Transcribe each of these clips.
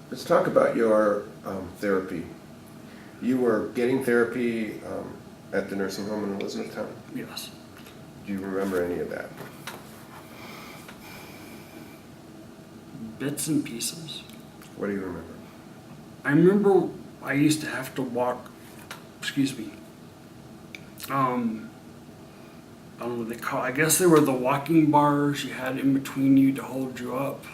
Let's talk about your therapy. You were getting therapy at the nursing home in Elizabethtown. Yes. Do you remember any of that? Bits and pieces. What do you remember? I remember I used to have to walk, I don't know what they call, I guess they were the walking bars you had in between you to hold you up.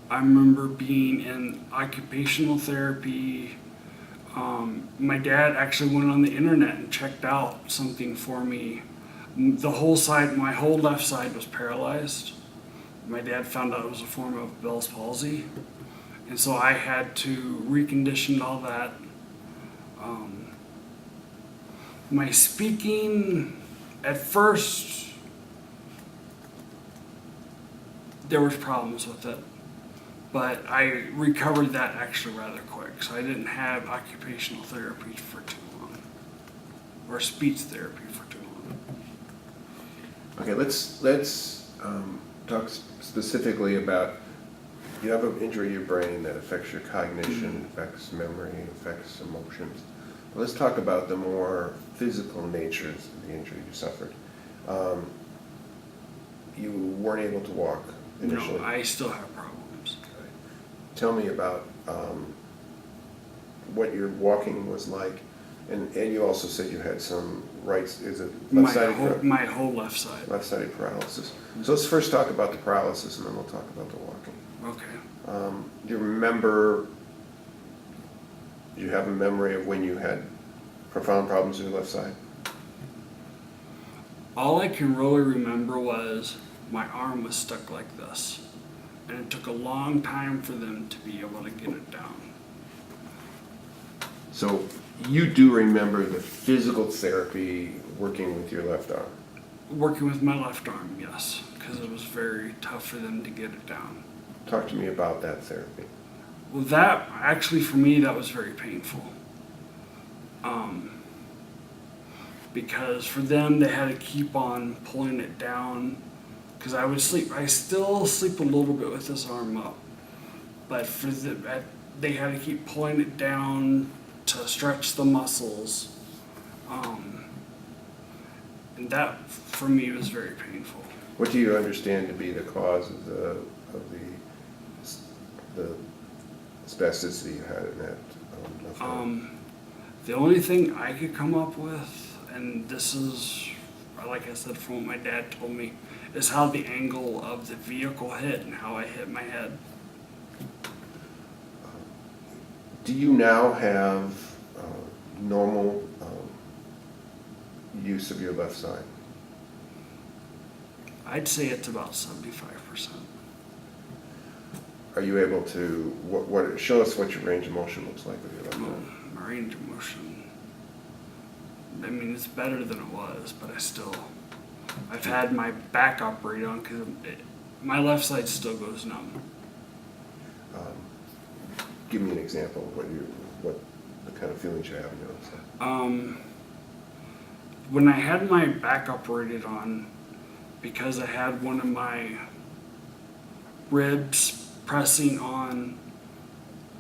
I remember being in occupational therapy. My dad actually went on the internet and checked out something for me. The whole side, my whole left side was paralyzed. My dad found out it was a form of Bell's palsy. And so I had to recondition all that. My speaking, at first, there was problems with it, but I recovered that actually rather quick. So I didn't have occupational therapy for too long, or speech therapy for too long. Okay, let's talk specifically about, you have an injury to your brain that affects your cognition, affects memory, affects emotions. Let's talk about the more physical natures of the injury you suffered. You weren't able to walk initially. No, I still have problems. Okay. Tell me about what your walking was like, and you also said you had some is it left-sided? My whole left side. Left-sided paralysis. So let's first talk about the paralysis, and then we'll talk about the walking. Okay. Do you remember? Do you have a memory of when you had profound problems with your left side? All I can really remember was my arm was stuck like this, and it took a long time for them to be able to get it down. So you do remember the physical therapy working with your left arm? Working with my left arm, yes, because it was very tough for them to get it down. Talk to me about that therapy. Well, that actually for me that was very painful. Because for them they had to keep on pulling it down. Because I would sleep, I still sleep a little bit with this arm up, but they had to keep pulling it down to stretch the muscles, and that for me was very painful. What do you understand to be the cause of the spasticity you had in that left arm? The only thing I could come up with, and this is, like I said, from what my dad told me, is how the angle of the vehicle hit and how I hit my head. Do you now have normal use of your left side? I'd say it's about 75%. Are you able to, show us what your range of motion looks like with your left arm? My range of motion, I mean, it's better than it was, but I've had my back operated on because my left side still goes numb. Give me an example of what the kind of feelings you have in your left side. When I had my back operated on, because I had one of my ribs pressing on,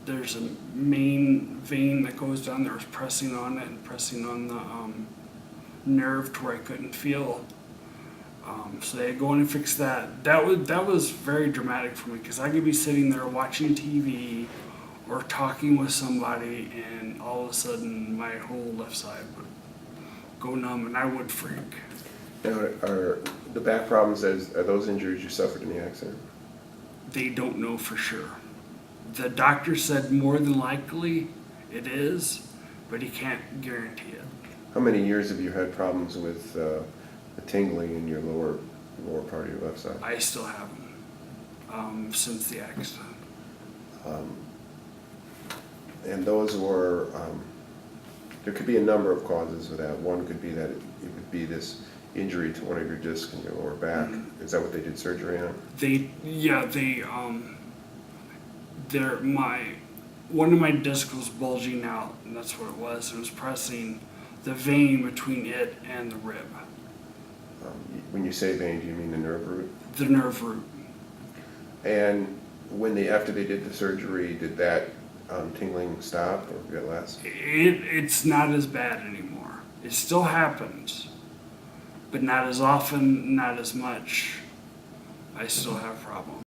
there's a main vein that goes down there, was pressing on it and pressing on the nerve to where I couldn't feel. So they had to go in and fix that. That was very dramatic for me because I could be sitting there watching TV or talking with somebody, and all of a sudden my whole left side would go numb and I would freak. Now, are the back problems, are those injuries you suffered in the accident? They don't know for sure. The doctor said more than likely it is, but he can't guarantee it. How many years have you had problems with the tingling in your lower part of your left side? I still have them since the accident. And those were, there could be a number of causes for that. One could be that it would be this injury to one of your discs in your lower back. Mm-hmm. Is that what they did surgery on? One of my discs was bulging out, and that's what it was. It was pressing the vein between it and the rib. When you say vein, do you mean the nerve root? The nerve root. And after they did the surgery, did that tingling stop or get less? It's not as bad anymore. It still happens, but not as often, not as much. I still have problems.